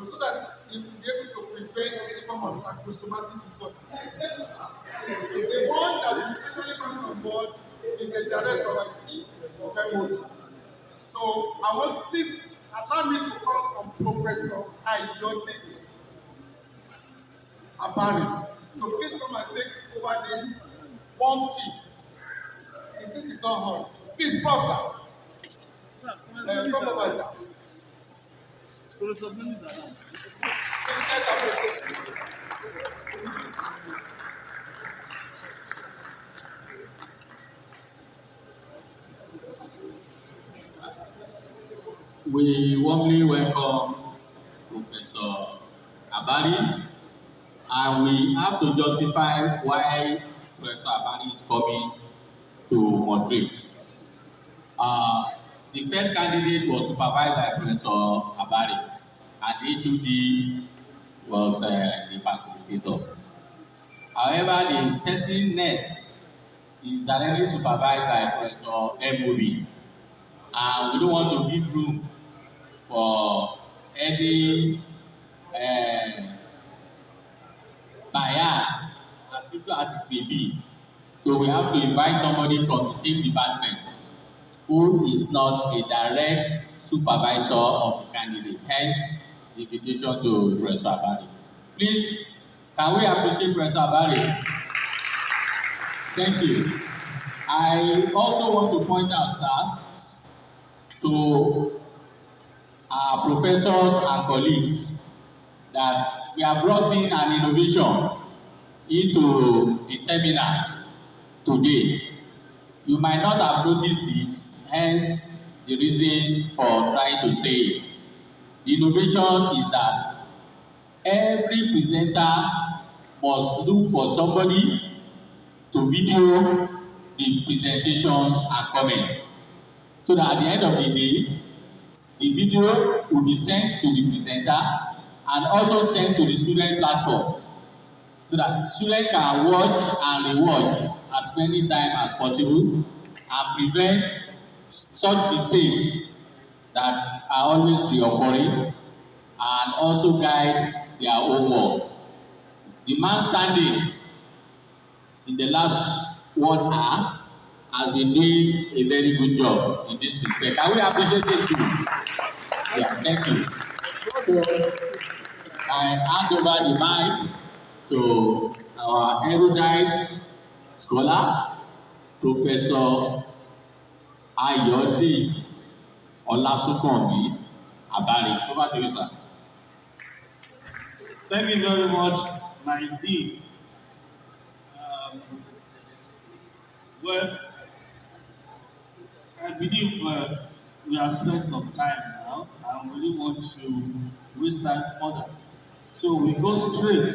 so that you will be able to prevent any form of psychosomatic disorder. The one that is actually coming on board is a direct overseas of MOD. So I want please allow me to call on Professor Ayodele Abari to please come and take over this warm seat. The seat is not hot. Please, Prof. Sir. Come over, sir. We warmly welcome Professor Abari, and we have to justify why Professor Abari is coming to moderate. The first candidate was supervised by Professor Abari, and HUD was the facilitator. However, the person next is directly supervised by Professor M.O.B., and we don't want to give room for any bias, as little as it may be. So we have to invite somebody from the same department who is not a direct supervisor of the candidate. Hence, the invitation to Professor Abari. Please, can we appreciate Professor Abari? Thank you. I also want to point out, sir, to our professors and colleagues that we have brought in an innovation into the seminar today. You might not have noticed it, hence the reason for trying to say it. The innovation is that every presenter must look for somebody to video the presentations and comments, so that at the end of the day, the video will be sent to the presenter and also sent to the student platform, so that students can watch and rewatch as many times as possible and prevent such mistakes that are always reoccurring, and also guide their own work. The man standing in the last 1 hour has been doing a very good job in this respect. Can we appreciate it too? Yeah, thank you. So I hand over the mic to our erudite scholar, Professor Ayodele Olasukanmi Abari. Over to you, sir. Thank you very much, my dean. Well, I believe we have spent some time now, and we don't want to waste time further. So we go straight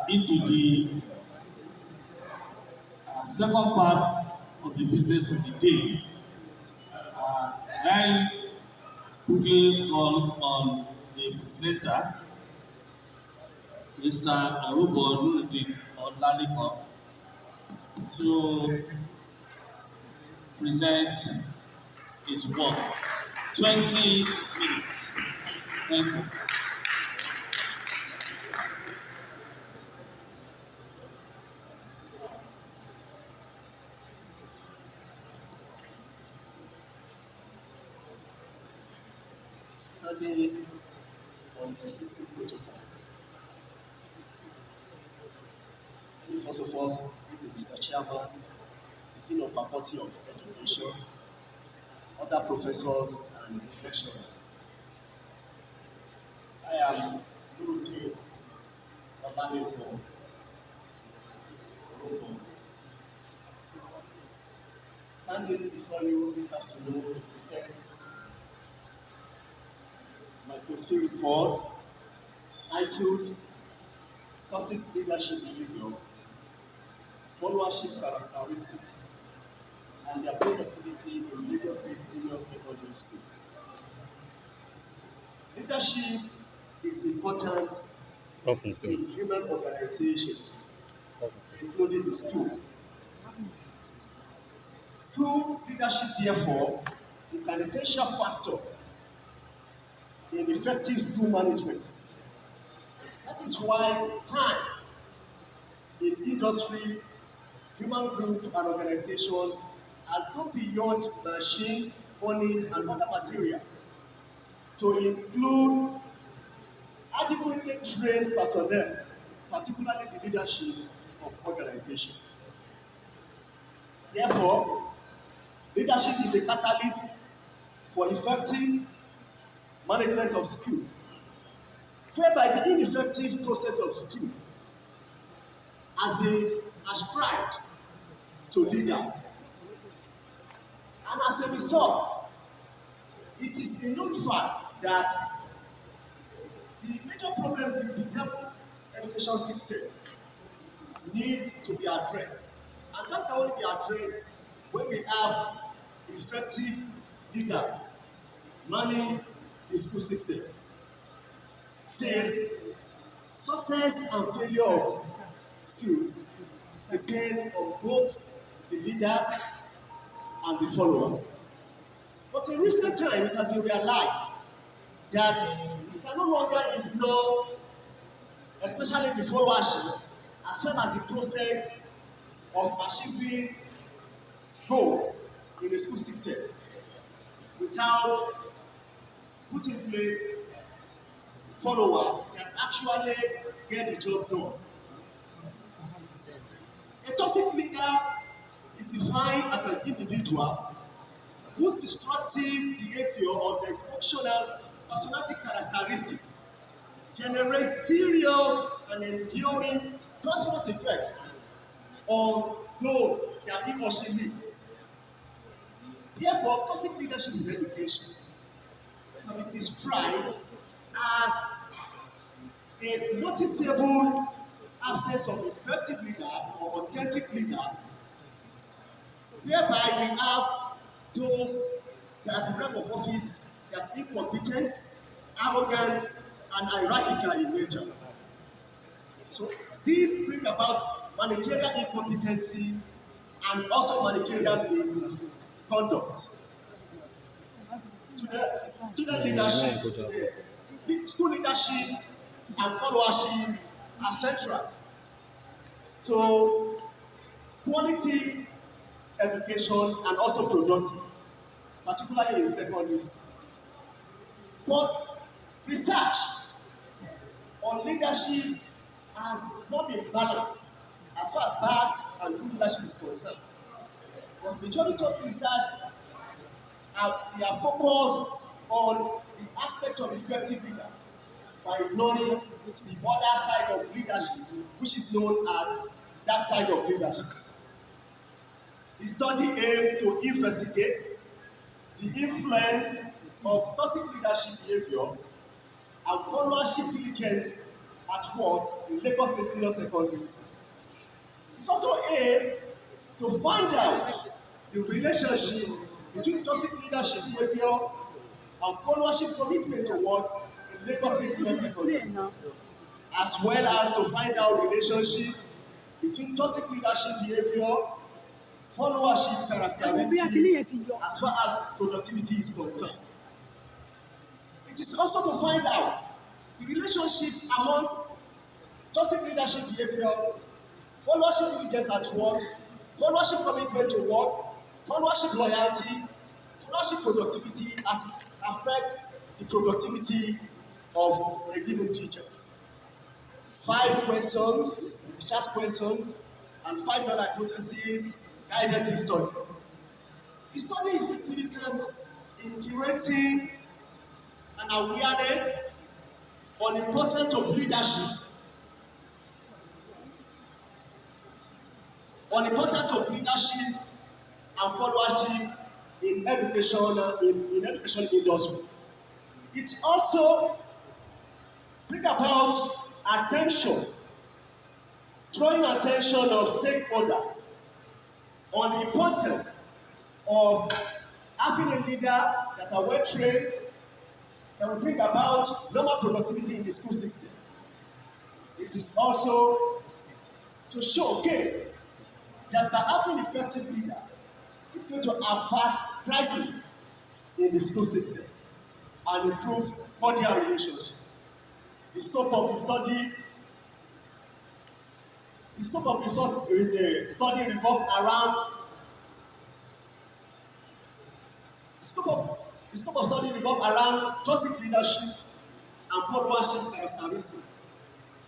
into the second part of the business of the day. I quickly call on the presenter, Mr. Orunbon N.O, to present his work. 20 minutes. Thank you. Studying on the system protocol. First of all, Mr. Chairman, the Dean of Faculty of Education, other professors and lecturers. I am N.O standing before you this afternoon to present my PhD report titled Toxic Leadership Behavior, Followership Characteristics, and their productivity in Lagos State Senior Secondary School. Leadership is important in human organizations, including the school. School leadership, therefore, is an essential factor in effective school management. That is why time in industry, human group, and organization has gone beyond machine, money, and other material to include adequately trained personnel, particularly the leadership of organization. Therefore, leadership is a catalyst for effective management of school, whereby the ineffective process of school has been ascribed to leader. And as a result, it is a known fact that the major problem with the level education system need to be addressed. And that can only be addressed when we have effective leaders manning the school system. Still, success and failure of school depend on both the leaders and the followers. But in recent time, it has been realized that you can no longer ignore, especially the followership, as well as the process of achieving goal in the school system without putting in place follower that actually get the job done. A toxic leader is defined as an individual whose destructive behavior or dysfunctional personality characteristics generate serious and enduring toxic effects on those that he or she leads. Therefore, toxic leadership in education can be described as a noticeable absence of effective leader or authentic leader, whereby we have those that at the realm of office that are incompetent, arrogant, and hierarchical in nature. So these bring about managerial incompetency and also managerial misconduct. Student leadership, school leadership, and followership are central to quality education and also productive, particularly in secondary school. But research on leadership has not been balanced as far as bad and good leadership is concerned. Because majority of research they are focused on the aspect of effective leader by ignoring the other side of leadership, which is known as dark side of leadership. The study aimed to investigate the influence of toxic leadership behavior and followership diligence at work in Lagos State Senior Secondary School. It's also aimed to find out the relationship between toxic leadership behavior and followership commitment to work in Lagos State Senior Secondary School, as well as to find out relationship between toxic leadership behavior, followership characteristics, as far as productivity is concerned. It is also to find out the relationship among toxic leadership behavior, followership diligence at work, followership commitment to work, followership loyalty, followership productivity as it affects the productivity of a given teacher. 5 questions, research questions, and 5 null hypotheses guided this study. The study is significant in creating an awareness on the importance of leadership, and followership in education industry. It also bring about drawing attention of stakeholder on the importance of having a leader that are well trained, that will bring about normal productivity in the school system. It is also to showcase that by having effective leader, it's going to avert crisis in the school system and improve cordial relationship. The scope of the study, the scope of the study revolved around the scope of study revolved around toxic leadership and followership characteristics.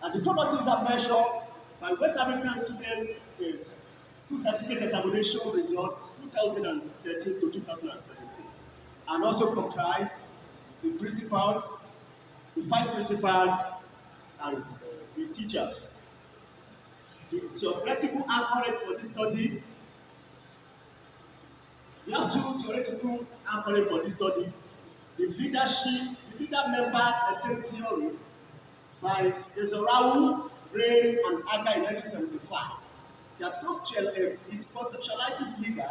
And the productives are measured by West African student school certificate examination result 2013 to 2017, and also comprised the principals, the vice principals, and the teachers. The theoretical anchorage for this study, we have two theoretical anchorage for this study. The leader member essay theory by Ezorau, Brain, and Aga in 1975. That it conceptualizes leader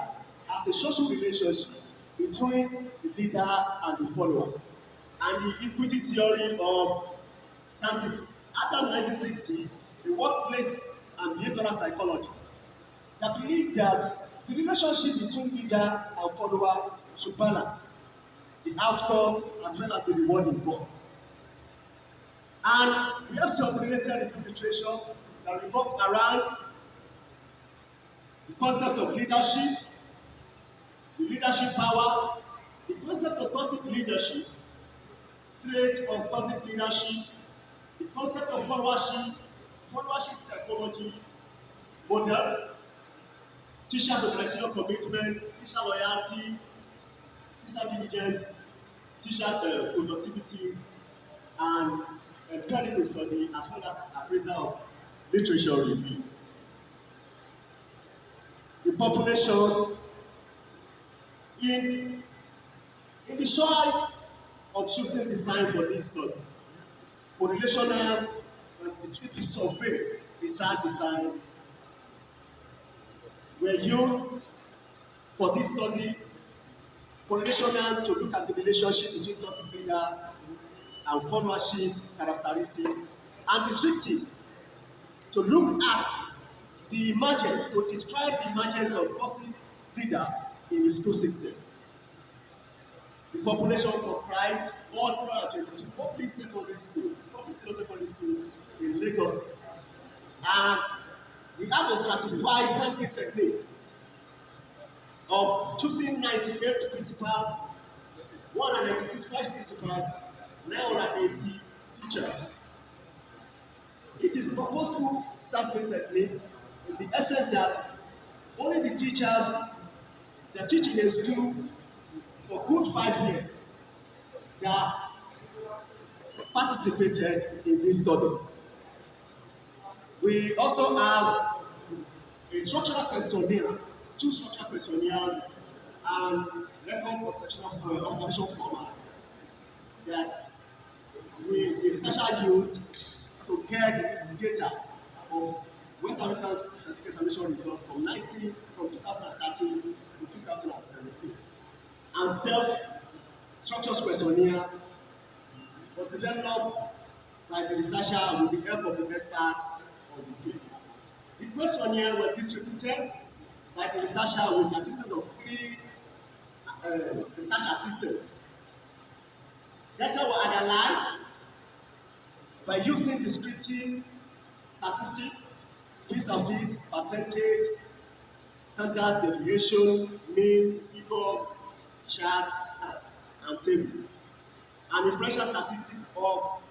as a social relationship between the leader and the follower. And the equity theory of Stanley. After 1960, the workplace and behavioral psychologists that believe that the relationship between leader and follower should balance the outcome as well as the reward involved. And we have some related review literature that revolve around the concept of leadership, the leadership power, the concept of toxic leadership, traits of toxic leadership, the concept of followership technology, model, teachers' organizational commitment, teacher loyalty, teacher diligence, teacher productivity, and empirical study, as well as appraisal of literature review. The population in the choice of choosing design for this study, correlational and descriptive survey research design were used for this study. Correlational to look at the relationship between toxic leader and followership characteristics, and descriptive to look at the emergence, to describe the emergence of toxic leader in the school system. The population comprised 122 public secondary schools in Lagos. And we have a stratified sampling techniques of choosing 98 principals, 196 vice principals, 980 teachers. It is a purposeful sampling technique in the essence that only the teachers that teach in a school for good 5 years that participated in this study. We also have a structural questionnaire, 2 structural questionnaires, and record observation format that the researcher used to get data of West African certificate examination results from 2013 to 2017. And self-structures questionnaire was developed by the researcher with the help of the experts of the field. The questionnaire was distributed by the researcher with the assistance of 3 research assistants. Data were analyzed by using descriptive, statistic, vis-a-vis, percentage, standard deviation, mean, speak-up, chart, and tables. And differential statistic of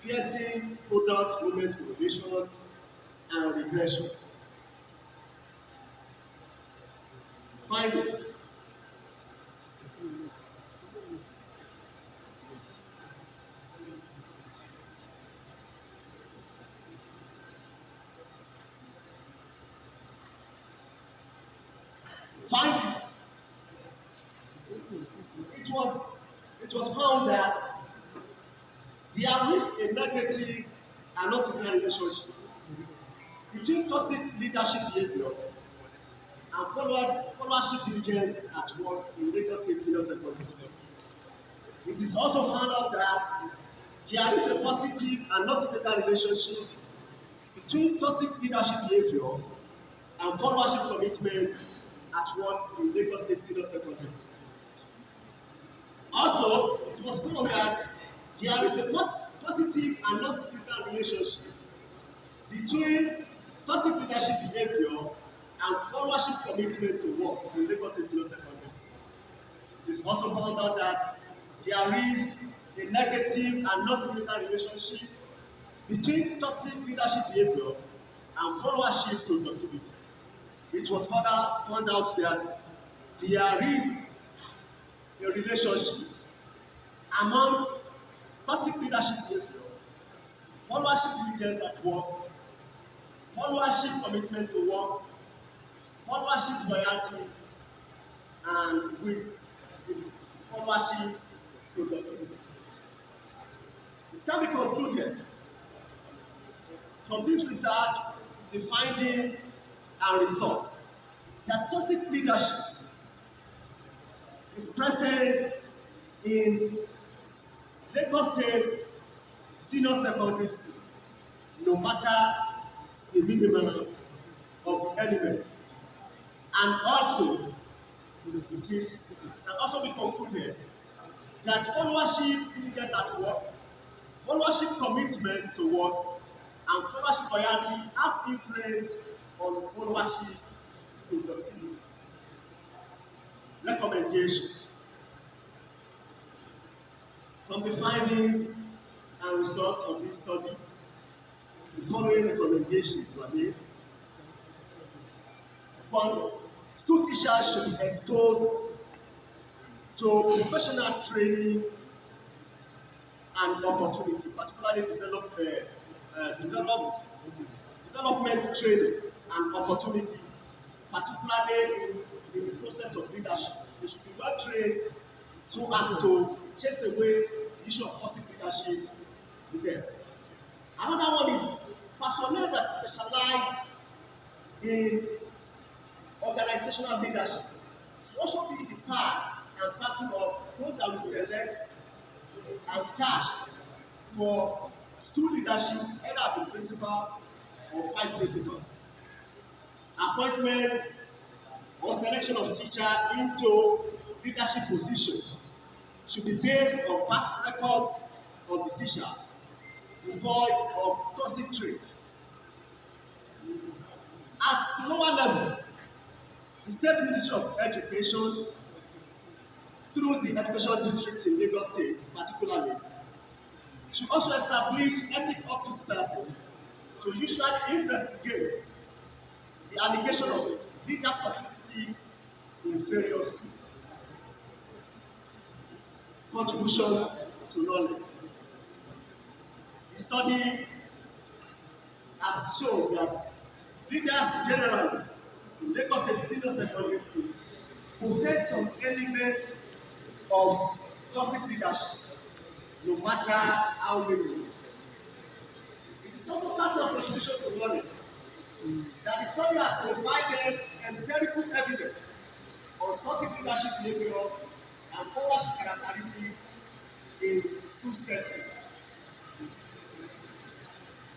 Pearson, product, movement, correlation, and regression. Findings. Findings. It was found that there is a negative and not significant relationship between toxic leadership behavior and followership diligence at work in Lagos State Senior Secondary School. It is also found out that there is a positive and not significant relationship between toxic leadership behavior and followership commitment at work in Lagos State Senior Secondary School. Also, it was found that There is a positive and non-significant relationship between toxic leadership behavior and followership commitment to work in Lagos State Senior Secondary School. It is also found out that there is a negative and non-significant relationship between toxic leadership behavior and followership productivity. It was further found out that there is a relationship among toxic leadership behavior, followership diligence at work, followership commitment to work, followership loyalty, and with followership productivity. It can be concluded from this research, the findings and results, that toxic leadership is present in Lagos State Senior Secondary School, no matter the minimum of the element. And also, it can also be concluded that followership diligence at work, followership commitment to work, and followership loyalty have influence on followership productivity. Recommendation. From the findings and results of this study, the following recommendations were made. 1. School teachers should be exposed to professional training and opportunity, particularly development training and opportunity, particularly in the process of leadership. They should be well trained so as to chase away the issue of toxic leadership with them. Another one is personnel that specialize in organizational leadership should also be the part and parcel of those that we select and search for school leadership, either as a principal or vice principal. Appointment or selection of teacher into leadership positions should be based on past record of the teacher, devoid of toxic traits. At the lower level, the State Ministry of Education, through the Education District in Lagos State particularly, should also establish ethics office person to usually investigate the allegation of legal toxicity in various schools. Contribution to knowledge. The study has shown that leaders generally in Lagos State Senior Secondary School possess some elements of toxic leadership, no matter how many. It is also part of contribution to knowledge that the study has provided empirical evidence on toxic leadership behavior and followership characteristics in school setting.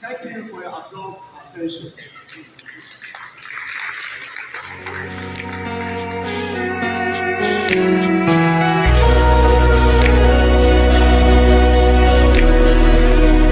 Thank you for your absorbed attention.